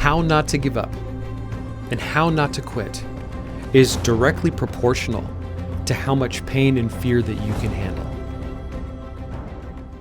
how not to give up and how not to quit is directly proportional to how much pain and fear that you can handle.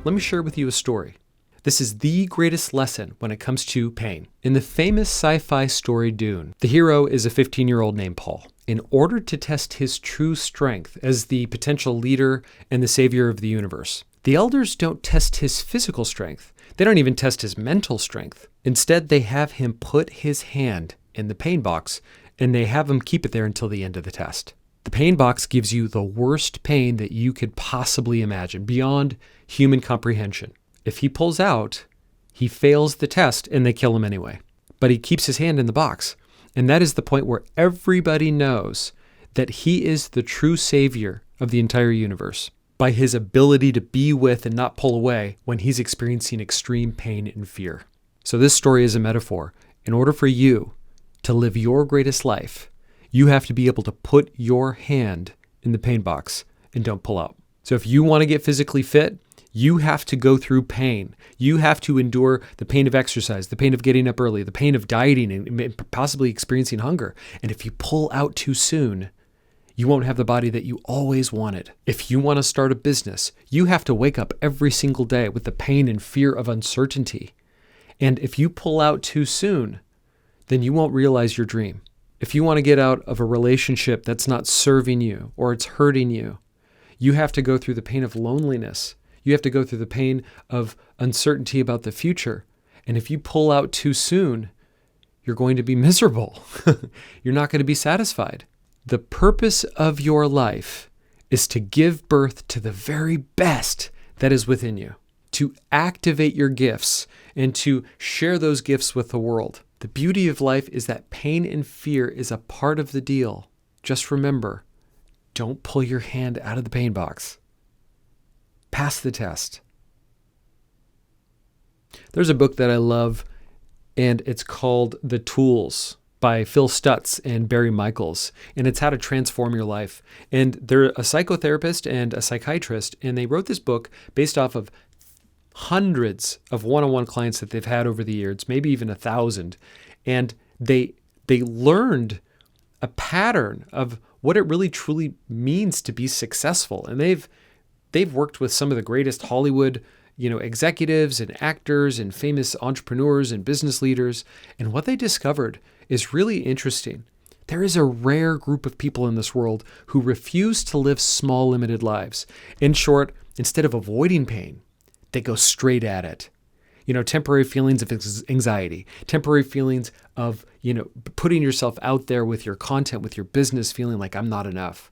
Let me share with you a story. This is the greatest lesson when it comes to pain. In the famous sci-fi story Dune, the hero is a 15-year-old named Paul. In order to test his true strength as the potential leader and the savior of the universe, the elders don't test his physical strength. They don't even test his mental strength. Instead, they have him put his hand in the pain box, and they have him keep it there until the end of the test. The pain box gives you the worst pain that you could possibly imagine, beyond human comprehension. If he pulls out, he fails the test and they kill him anyway. But he keeps his hand in the box. And that is the point where everybody knows that he is the true savior of the entire universe by his ability to be with and not pull away when he's experiencing extreme pain and fear. So this story is a metaphor. In order for you to live your greatest life, you have to be able to put your hand in the pain box and don't pull out. So if you want to get physically fit, you have to go through pain. You have to endure the pain of exercise, the pain of getting up early, the pain of dieting and possibly experiencing hunger. And if you pull out too soon, you won't have the body that you always wanted. If you want to start a business, you have to wake up every single day with the pain and fear of uncertainty. And if you pull out too soon, then you won't realize your dream. If you want to get out of a relationship that's not serving you or it's hurting you, you have to go through the pain of loneliness. You have to go through the pain of uncertainty about the future. And if you pull out too soon, you're going to be miserable. You're not going to be satisfied. The purpose of your life is to give birth to the very best that is within you, to activate your gifts and to share those gifts with the world. The beauty of life is that pain and fear is a part of the deal. Just remember, don't pull your hand out of the pain box. Pass the test. There's a book that I love, and it's called The Tools by Phil Stutz and Barry Michaels, and it's how to transform your life. And they're a psychotherapist and a psychiatrist, and they wrote this book based off of hundreds of one-on-one clients that they've had over the years, maybe even 1,000. And they learned a pattern of what it really truly means to be successful. And they've worked with some of the greatest Hollywood, executives and actors and famous entrepreneurs and business leaders. And what they discovered is really interesting. There is a rare group of people in this world who refuse to live small, limited lives. In short, instead of avoiding pain, they go straight at it. Temporary feelings of anxiety, temporary feelings of, putting yourself out there with your content, with your business, feeling like I'm not enough.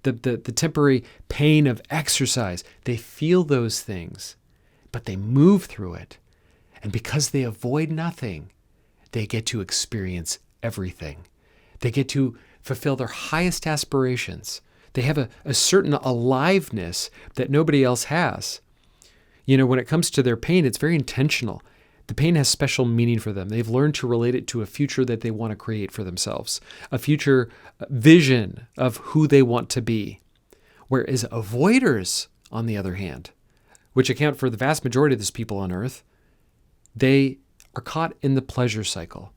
The temporary pain of exercise, they feel those things, but they move through it. And because they avoid nothing, they get to experience everything. They get to fulfill their highest aspirations. They have a certain aliveness that nobody else has. When it comes to their pain, it's very intentional. The pain has special meaning for them. They've learned to relate it to a future that they want to create for themselves, a future vision of who they want to be. Whereas avoiders, on the other hand, which account for the vast majority of these people on earth, they are caught in the pleasure cycle.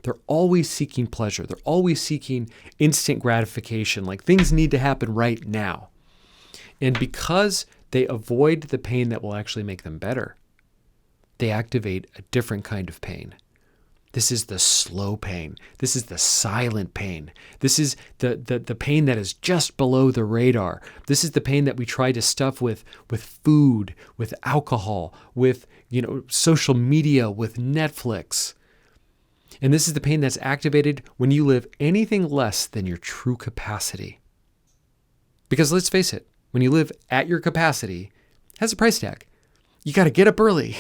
They're always seeking pleasure. They're always seeking instant gratification, like things need to happen right now. And because they avoid the pain that will actually make them better, they activate a different kind of pain. This is the slow pain. This is the silent pain. This is the pain that is just below the radar. This is the pain that we try to stuff with food, with alcohol, with social media, with Netflix. And this is the pain that's activated when you live anything less than your true capacity. Because let's face it, when you live at your capacity, it has a price tag. You got to get up early.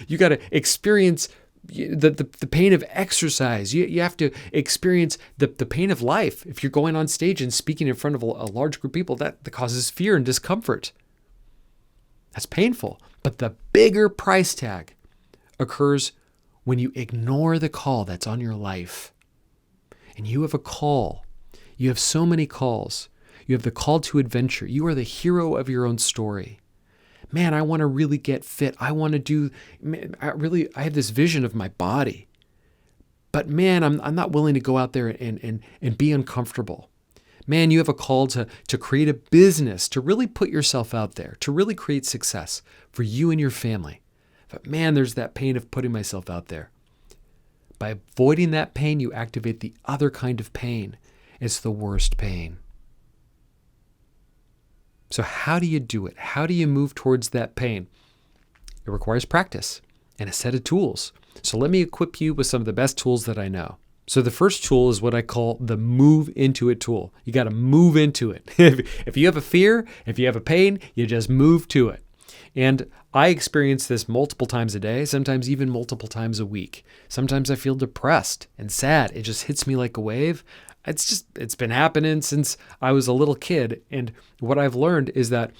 You got to experience the pain of exercise. You have to experience the pain of life. If you're going on stage and speaking in front of a large group of people, that causes fear and discomfort. That's painful. But the bigger price tag occurs when you ignore the call that's on your life. And you have a call. You have so many calls. You have the call to adventure. You are the hero of your own story. Man, I want to really get fit. I have this vision of my body. But man, I'm not willing to go out there and be uncomfortable. Man, you have a call to create a business, to really put yourself out there, to really create success for you and your family. But man, there's that pain of putting myself out there. By avoiding that pain, you activate the other kind of pain. It's the worst pain. So how do you do it? How do you move towards that pain? It requires practice and a set of tools. So let me equip you with some of the best tools that I know. So the first tool is what I call the move into it tool. You got to move into it. If you have a fear, if you have a pain, you just move to it. And I experience this multiple times a day, sometimes even multiple times a week. Sometimes I feel depressed and sad. It just hits me like a wave. It's been happening since I was a little kid. And what I've learned is that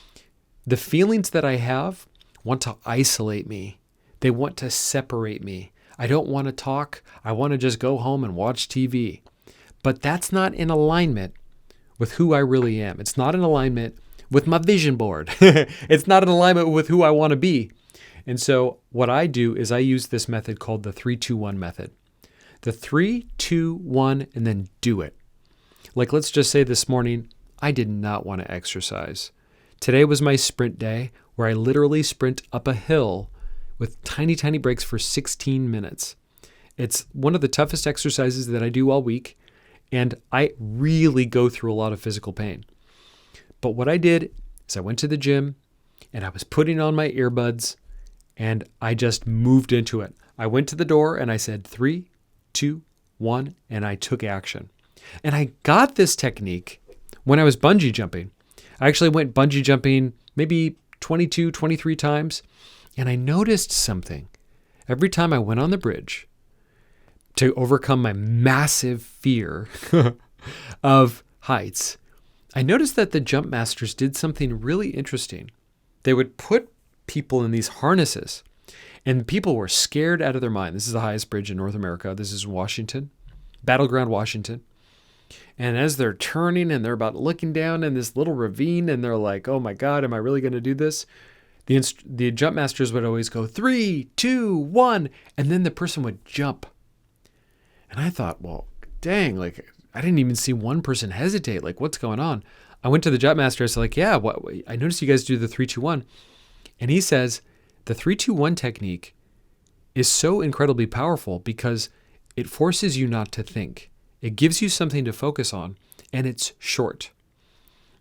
the feelings that I have want to isolate me. They want to separate me. I don't want to talk. I want to just go home and watch TV. But that's not in alignment with who I really am. It's not in alignment with my vision board. It's not in alignment with who I want to be. And so what I do is I use this method called the 3-2-1 method. The 3-2-1 and then do it. Like let's just say this morning, I did not want to exercise. Today was my sprint day where I literally sprint up a hill with tiny, tiny breaks for 16 minutes. It's one of the toughest exercises that I do all week, and I really go through a lot of physical pain. But what I did is I went to the gym, and I was putting on my earbuds, and I just moved into it. I went to the door, and I said 3, 2, 1, and I took action. And I got this technique when I was bungee jumping. I actually went bungee jumping maybe 22, 23 times. And I noticed something. Every time I went on the bridge to overcome my massive fear of heights, I noticed that the jump masters did something really interesting. They would put people in these harnesses, and people were scared out of their mind. This is the highest bridge in North America. This is Washington, Battleground, Washington. And as they're turning and they're about looking down in this little ravine, and they're like, oh my God, am I really going to do this? The jump masters would always go 3, 2, 1, and then the person would jump. And I thought, well, dang, like I didn't even see one person hesitate. Like, what's going on? I went to the jump master. I was like, yeah, I noticed you guys do the 3-2-1. And he says the 3-2-1 technique is so incredibly powerful because it forces you not to think. It gives you something to focus on, and it's short.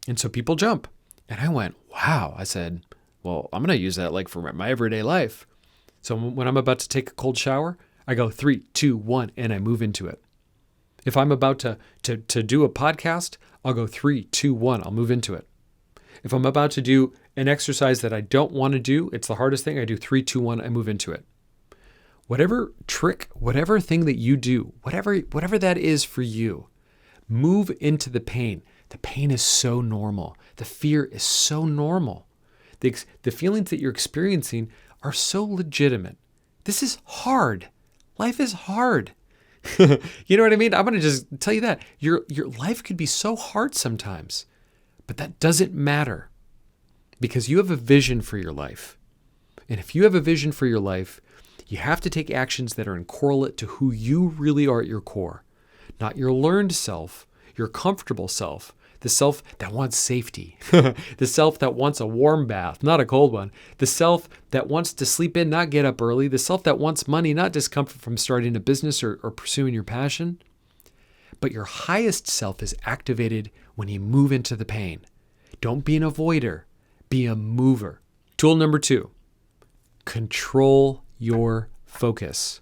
And so people jump. And I went, wow. I said, well, I'm going to use that like for my everyday life. So when I'm about to take a cold shower, I go 3, 2, 1, and I move into it. If I'm about to do a podcast, I'll go 3, 2, 1, I'll move into it. If I'm about to do an exercise that I don't want to do, it's the hardest thing, I do 3, 2, 1, I move into it. Whatever trick, whatever thing that you do, whatever that is for you, move into the pain. The pain is so normal. The fear is so normal. The feelings that you're experiencing are so legitimate. This is hard. Life is hard. You know what I mean? I'm going to just tell you that. Your life could be so hard sometimes, but that doesn't matter because you have a vision for your life. And if you have a vision for your life, you have to take actions that are in correlate to who you really are at your core, not your learned self, your comfortable self, the self that wants safety, the self that wants a warm bath, not a cold one, the self that wants to sleep in, not get up early, the self that wants money, not discomfort from starting a business or pursuing your passion. But your highest self is activated when you move into the pain. Don't be an avoider, be a mover. Tool number 2, control your focus.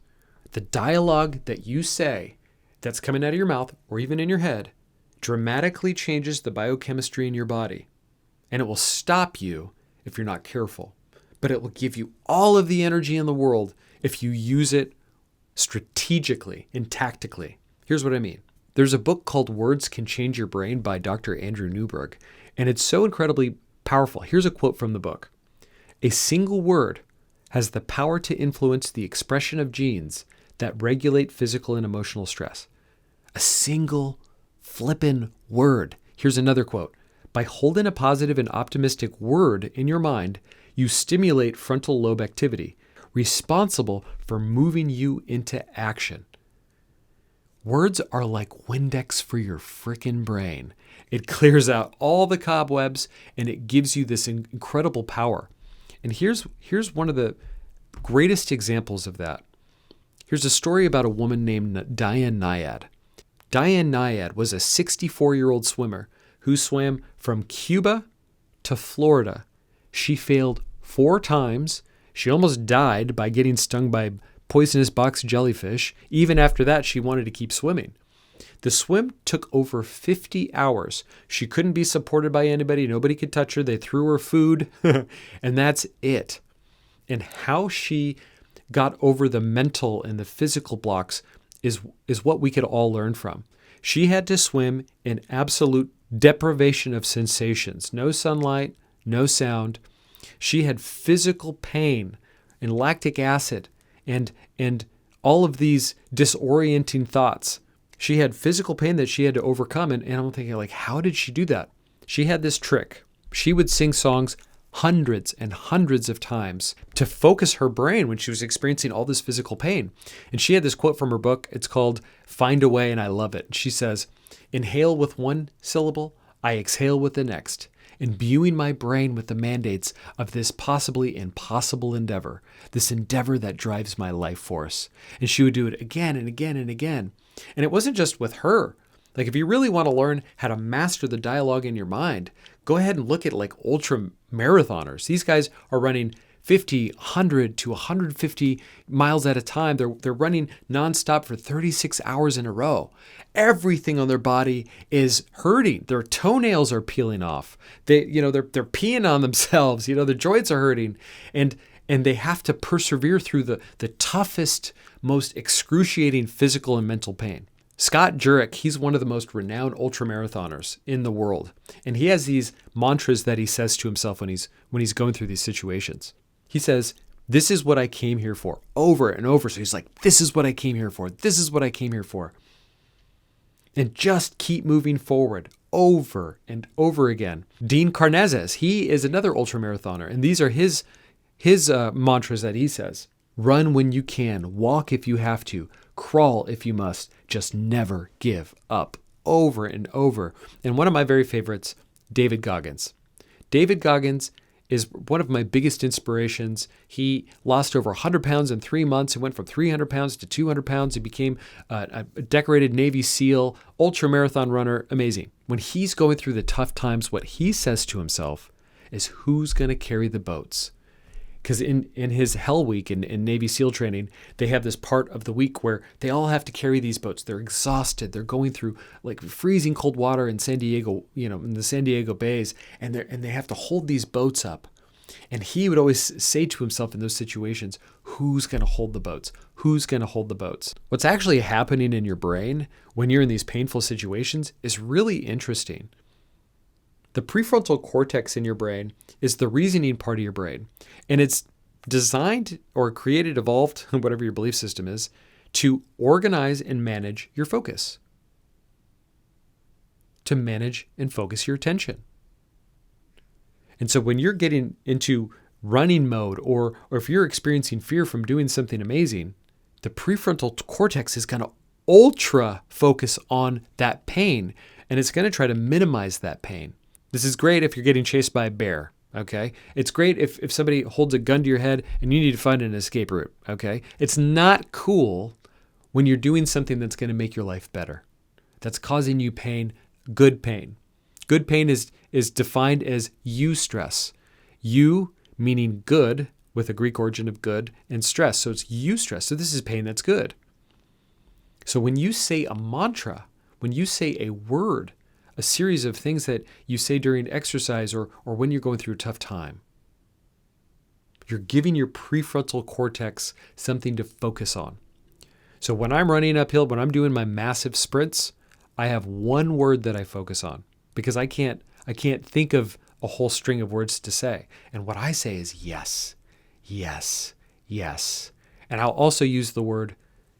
The dialogue that you say that's coming out of your mouth or even in your head dramatically changes the biochemistry in your body. And it will stop you if you're not careful. But it will give you all of the energy in the world if you use it strategically and tactically. Here's what I mean. There's a book called Words Can Change Your Brain by Dr. Andrew Newberg, and it's so incredibly powerful. Here's a quote from the book. A single word has the power to influence the expression of genes that regulate physical and emotional stress. A single flippin' word. Here's another quote. By holding a positive and optimistic word in your mind, you stimulate frontal lobe activity, responsible for moving you into action. Words are like Windex for your frickin' brain. It clears out all the cobwebs and it gives you this incredible power. And here's one of the greatest examples of that. Here's a story about a woman named Diane Nyad. Diane Nyad was a 64-year-old swimmer who swam from Cuba to Florida. She failed 4 times. She almost died by getting stung by poisonous box jellyfish. Even after that, she wanted to keep swimming. The swim took over 50 hours. She couldn't be supported by anybody. Nobody could touch her. They threw her food, and that's it. And how she got over the mental and the physical blocks is what we could all learn from. She had to swim in absolute deprivation of sensations. No sunlight, no sound. She had physical pain and lactic acid and all of these disorienting thoughts. She had physical pain that she had to overcome. And I'm thinking, like, how did she do that? She had this trick. She would sing songs hundreds and hundreds of times to focus her brain when she was experiencing all this physical pain. And she had this quote from her book. It's called Find a Way, and I love it. She says, "Inhale with one syllable, I exhale with the next, imbuing my brain with the mandates of this possibly impossible endeavor, this endeavor that drives my life force." And she would do it again and again and again. And it wasn't just with her. Like, if you really want to learn how to master the dialogue in your mind, go ahead and look at like ultra marathoners. These guys are running 50, 100 to 150 miles at a time. They're running nonstop for 36 hours in a row. Everything on their body is hurting. Their toenails are peeling off. They're peeing on themselves. Their joints are hurting, and they have to persevere through the toughest, most excruciating physical and mental pain. Scott Jurek, he's one of the most renowned ultramarathoners in the world. And he has these mantras that he says to himself when he's going through these situations. He says, "This is what I came here for," over and over. So he's like, "This is what I came here for. This is what I came here for." And just keep moving forward over and over again. Dean Karnazes, he is another ultramarathoner. And these are his mantras that he says. "Run when you can, walk if you have to, crawl if you must, just never give up," over and over. And one of my very favorites, David Goggins. David Goggins is one of my biggest inspirations. He lost over 100 pounds in 3 months. He went from 300 pounds to 200 pounds. He became a decorated Navy SEAL, ultra-marathon runner. Amazing. When he's going through the tough times, what he says to himself is, who's going to carry the boats? Because in his Hell Week in Navy SEAL training, they have this part of the week where they all have to carry these boats. They're exhausted. They're going through like freezing cold water in San Diego, in the San Diego bays, and they have to hold these boats up. And he would always say to himself in those situations, who's going to hold the boats? Who's going to hold the boats? What's actually happening in your brain when you're in these painful situations is really interesting. The prefrontal cortex in your brain is the reasoning part of your brain. And it's designed or created, evolved, whatever your belief system is, to organize and manage your focus, to manage and focus your attention. And so when you're getting into running mode, or if you're experiencing fear from doing something amazing, the prefrontal cortex is going to ultra focus on that pain, and it's going to try to minimize that pain. This is great if you're getting chased by a bear, okay? It's great if somebody holds a gun to your head and you need to find an escape route, okay? It's not cool when you're doing something that's going to make your life better, that's causing you pain, good pain. Good pain is defined as eustress. Eu meaning good, with a Greek origin of good, and stress. So it's eustress. So this is pain that's good. So when you say a mantra, when you say a word, a series of things that you say during exercise or when you're going through a tough time, you're giving your prefrontal cortex something to focus on. So when I'm running uphill, when I'm doing my massive sprints, I have one word that I focus on because I can't think of a whole string of words to say. And what I say is yes, yes, yes. And I'll also use the word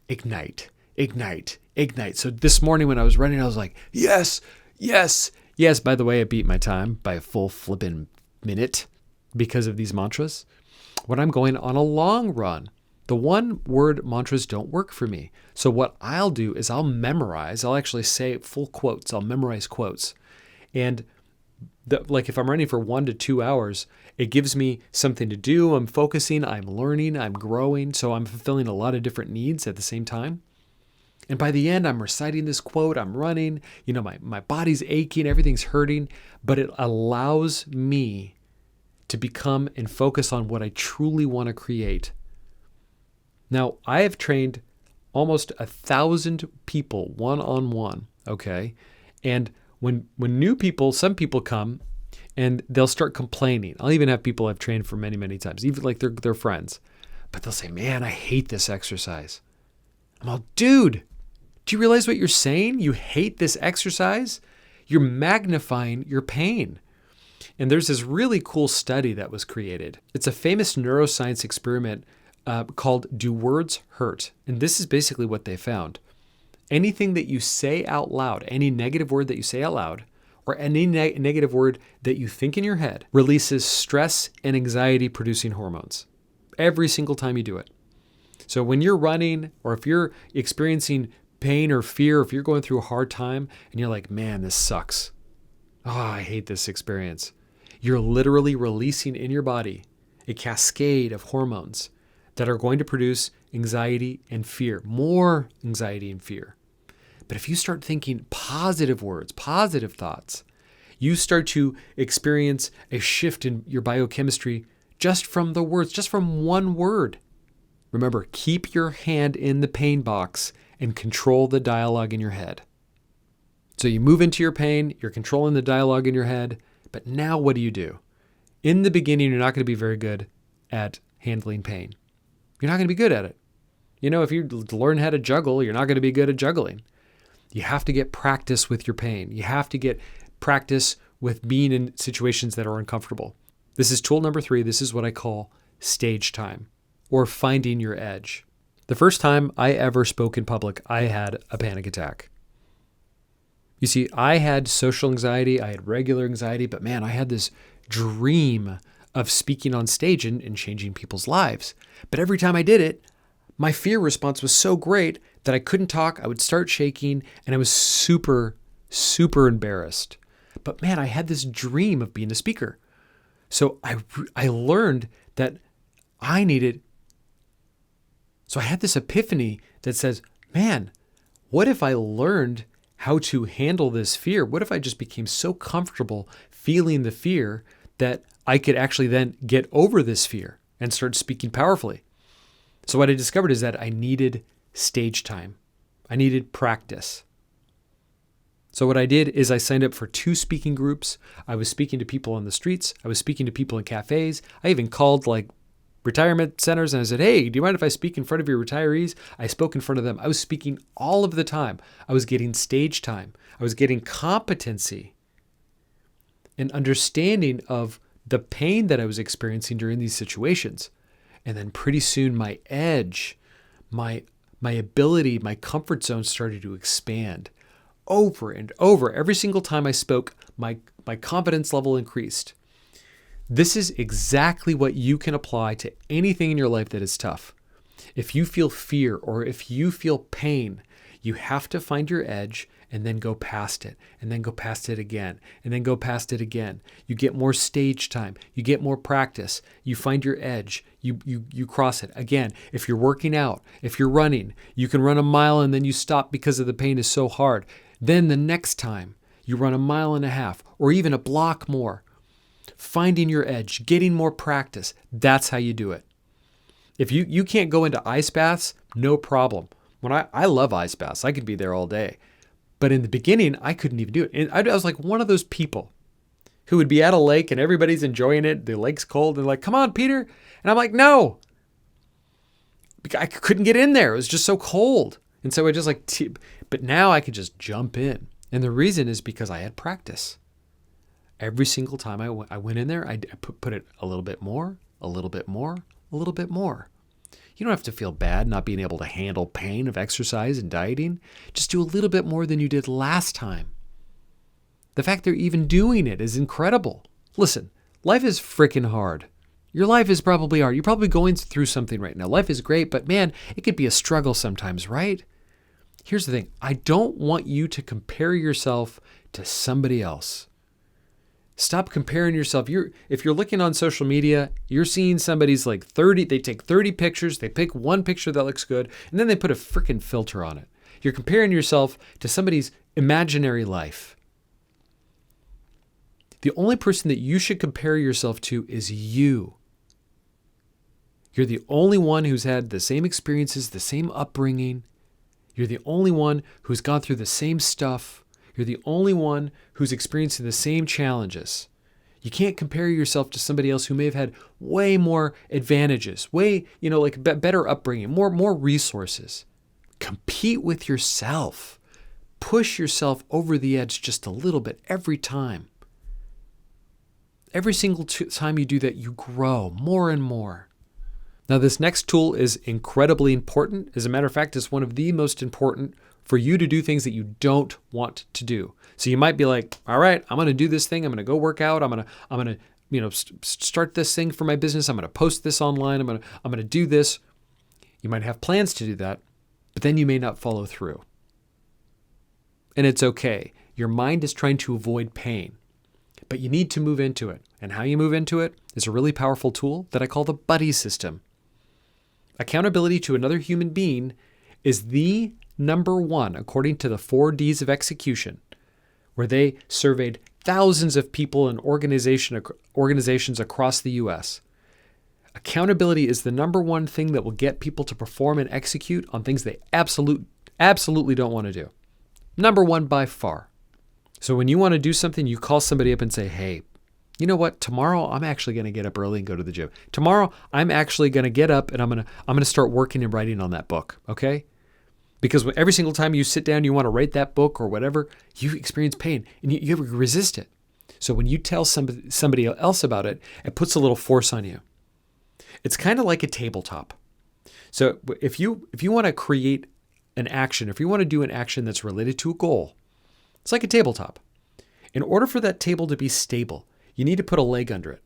ignite, ignite, ignite. So this morning when I was running, I was like, yes, yes, yes. By the way, I beat my time by a full flippin' minute because of these mantras. When I'm going on a long run, The one word mantras don't work for me. So what I'll do is I'll actually say full quotes. I'll memorize quotes. And like if I'm running for 1 to 2 hours, it gives me something to do. I'm focusing, I'm learning, I'm growing. So I'm fulfilling a lot of different needs at the same time. And by the end, I'm reciting this quote, I'm running, my body's aching, everything's hurting, but it allows me to become and focus on what I truly want to create. Now, I have trained almost 1,000 people one-on-one, okay? And when some people come and they'll start complaining. I'll even have people I've trained for many, many times, even like they're friends. But they'll say, man, I hate this exercise. I'm all, dude, do you realize what you're saying? You hate this exercise? You're magnifying your pain. And there's this really cool study that was created. It's a famous neuroscience experiment called Do Words Hurt? And this is basically what they found. Anything that you say out loud, any negative word that you say out loud, or any negative word that you think in your head, releases stress and anxiety producing hormones every single time you do it. So when you're running, or if you're experiencing pain or fear, if you're going through a hard time and you're like, man, this sucks. Oh, I hate this experience. You're literally releasing in your body a cascade of hormones that are going to produce anxiety and fear, more anxiety and fear. But if you start thinking positive words, positive thoughts, you start to experience a shift in your biochemistry just from the words, just from one word. Remember, keep your hand in the pain box and control the dialogue in your head. So you move into your pain, you're controlling the dialogue in your head, but now what do? In the beginning, you're not going to be very good at handling pain. You're not going to be good at it. If you learn how to juggle, you're not going to be good at juggling. You have to get practice with your pain. You have to get practice with being in situations that are uncomfortable. This is tool number 3. This is what I call stage time, or finding your edge. The first time I ever spoke in public, I had a panic attack. You see, I had social anxiety, I had regular anxiety, but man, I had this dream of speaking on stage and changing people's lives. But every time I did it, my fear response was so great that I couldn't talk. I would start shaking, and I was super, super embarrassed. But man, I had this dream of being a speaker. So I learned that I needed. So I had this epiphany that says, man, what if I learned how to handle this fear? What if I just became so comfortable feeling the fear that I could actually then get over this fear and start speaking powerfully? So what I discovered is that I needed stage time. I needed practice. So what I did is I signed up for 2 speaking groups. I was speaking to people on the streets. I was speaking to people in cafes. I even called retirement centers and I said, hey, do you mind if I speak in front of your retirees? I spoke in front of them. I was speaking all of the time. I was getting stage time. I was getting competency and understanding of the pain that I was experiencing during these situations. And then pretty soon my edge, my ability, my comfort zone started to expand over and over. Every single time I spoke, my confidence level increased. This is exactly what you can apply to anything in your life that is tough. If you feel fear or if you feel pain, you have to find your edge and then go past it, and then go past it again, and then go past it again. You get more stage time. You get more practice. You find your edge. You cross it. Again, if you're working out, if you're running, you can run a mile and then you stop because of the pain is so hard. Then the next time you run 1.5 miles or even a block more. Finding your edge, getting more practice. That's how you do it. If you can't go into ice baths, no problem. When I love ice baths, I could be there all day. But in the beginning, I couldn't even do it. And I was like one of those people who would be at a lake and everybody's enjoying it. The lake's cold. And like, come on, Peter. And I'm like, no. I couldn't get in there. It was just so cold. And so I just but now I could just jump in. And the reason is because I had practice. Every single time I went in there, I put it a little bit more, a little bit more, a little bit more. You don't have to feel bad not being able to handle pain of exercise and dieting. Just do a little bit more than you did last time. The fact they're even doing it is incredible. Listen, life is freaking hard. Your life is probably hard. You're probably going through something right now. Life is great, but man, it could be a struggle sometimes, right? Here's the thing. I don't want you to compare yourself to somebody else. Stop comparing yourself. If you're looking on social media, you're seeing somebody's like 30, they take 30 pictures, they pick one picture that looks good, and then they put a freaking filter on it. You're comparing yourself to somebody's imaginary life. The only person that you should compare yourself to is you. You're the only one who's had the same experiences, the same upbringing. You're the only one who's gone through the same stuff. You're the only one who's experiencing the same challenges. You can't compare yourself to somebody else who may have had way more advantages, better upbringing, more resources. Compete with yourself. Push yourself over the edge just a little bit every time. Every single time you do that, you grow more and more. Now, this next tool is incredibly important. As a matter of fact, it's one of the most important for you to do things that you don't want to do. So you might be like, all right, I'm going to do this thing. I'm going to go work out. I'm going to start this thing for my business. I'm going to post this online. I'm going to do this. You might have plans to do that, but then you may not follow through. And it's okay. Your mind is trying to avoid pain, but you need to move into it. And how you move into it is a really powerful tool that I call the buddy system. Accountability to another human being is the number one, according to the 4 Ds of execution, where they surveyed thousands of people and organizations across the U.S. Accountability is the number one thing that will get people to perform and execute on things they absolutely don't want to do. Number one by far. So when you want to do something, you call somebody up and say, hey, you know what? Tomorrow I'm actually going to get up early and go to the gym. Tomorrow I'm actually going to get up and I'm going to start working and writing on that book, okay? Because every single time you sit down, you want to write that book or whatever, you experience pain and you resist it. So when you tell somebody else about it, it puts a little force on you. It's kind of like a tabletop. So if you want to create an action, if you want to do an action that's related to a goal, it's like a tabletop. In order for that table to be stable, you need to put a leg under it.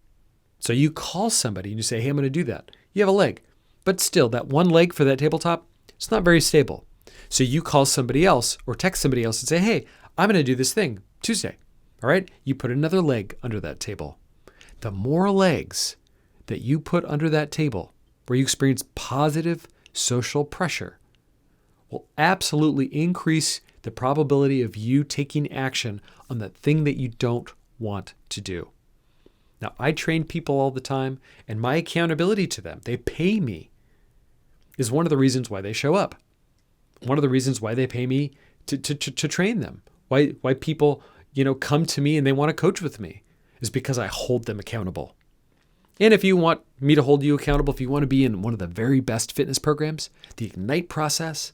So you call somebody and you say, hey, I'm going to do that. You have a leg, but still that one leg for that tabletop, it's not very stable. So you call somebody else or text somebody else and say, hey, I'm going to do this thing Tuesday. All right. You put another leg under that table. The more legs that you put under that table where you experience positive social pressure will absolutely increase the probability of you taking action on the thing that you don't want to do. Now, I train people all the time, and my accountability to them, they pay me, is one of the reasons why they show up. One of the reasons why they pay me to train them. Why people, come to me and they want to coach with me is because I hold them accountable. And if you want me to hold you accountable, if you want to be in one of the very best fitness programs, the Ignite process,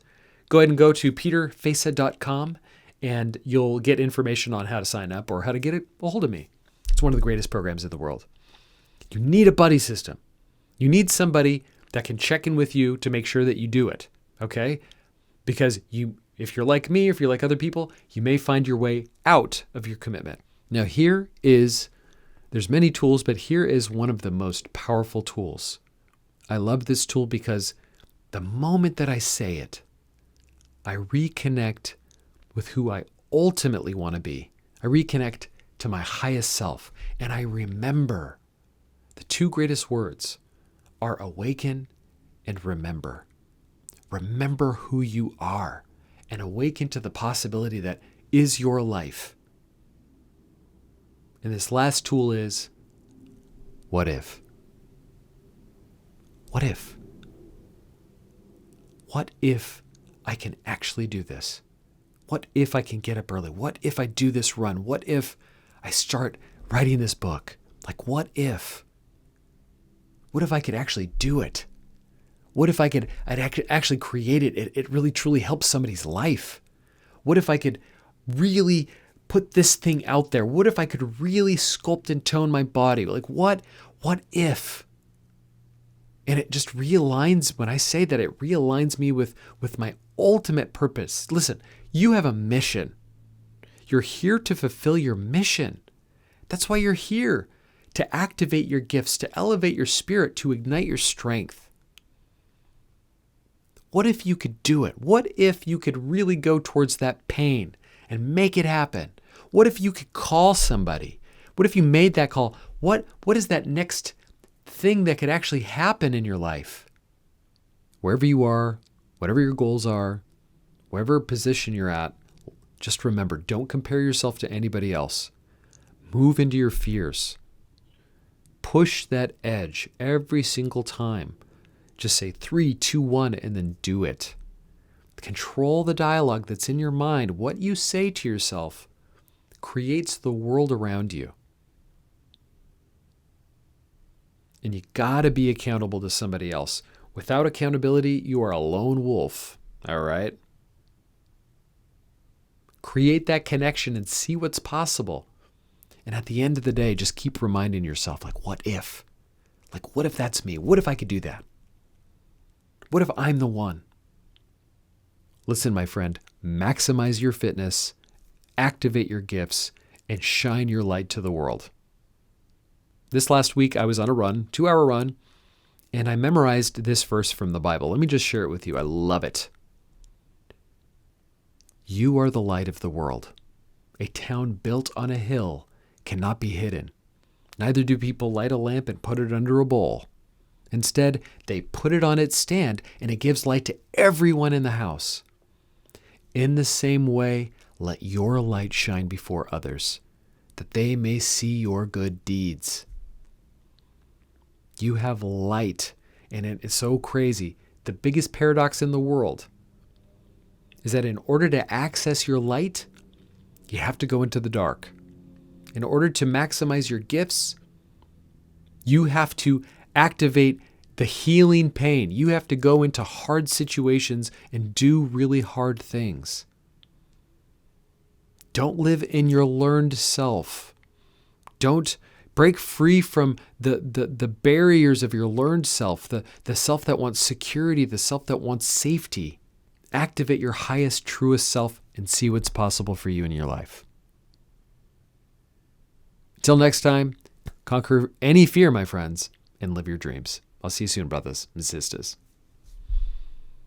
go ahead and go to peterfesa.com and you'll get information on how to sign up or how to get a hold of me. It's one of the greatest programs in the world. You need a buddy system. You need somebody that can check in with you to make sure that you do it, okay? Because if you're like me, if you're like other people, you may find your way out of your commitment. Now there's many tools, but here is one of the most powerful tools. I love this tool because the moment that I say it, I reconnect with who I ultimately want to be. I reconnect to my highest self, and I remember the 2 greatest words are awaken and remember. Remember who you are and awaken to the possibility that is your life. And this last tool is, what if? What if? What if I can actually do this? What if I can get up early? What if I do this run? What if I start writing this book? Like, what if? What if I could actually do it? What if I'd actually create it? It really truly helps somebody's life. What if I could really put this thing out there? What if I could really sculpt and tone my body? Like, what if? And it just realigns, when I say that, it realigns me with my ultimate purpose. Listen, you have a mission. You're here to fulfill your mission. That's why you're here, to activate your gifts, to elevate your spirit, to ignite your strength. What if you could do it? What if you could really go towards that pain and make it happen? What if you could call somebody? What if you made that call? What is that next thing that could actually happen in your life? Wherever you are, whatever your goals are, whatever position you're at, just remember, don't compare yourself to anybody else. Move into your fears. Push that edge every single time. Just say 3, 2, 1, and then do it. Control the dialogue that's in your mind. What you say to yourself creates the world around you. And you gotta be accountable to somebody else. Without accountability, you are a lone wolf. All right? Create that connection and see what's possible. And at the end of the day, just keep reminding yourself, like, what if? Like, what if that's me? What if I could do that? What if I'm the one? Listen, my friend, maximize your fitness, activate your gifts, and shine your light to the world. This last week, I was on a run, 2-hour run, and I memorized this verse from the Bible. Let me just share it with you. I love it. You are the light of the world. A town built on a hill cannot be hidden. Neither do people light a lamp and put it under a bowl. Instead, they put it on its stand, and it gives light to everyone in the house. In the same way, let your light shine before others, that they may see your good deeds. You have light, and it is so crazy. The biggest paradox in the world is that in order to access your light, you have to go into the dark. In order to maximize your gifts, you have to activate the healing pain. You have to go into hard situations and do really hard things. Don't live in your learned self. Don't break free from the barriers of your learned self, the self that wants security, the self that wants safety. Activate your highest, truest self and see what's possible for you in your life. Till next time, conquer any fear, my friends, and live your dreams. I'll see you soon, brothers and sisters.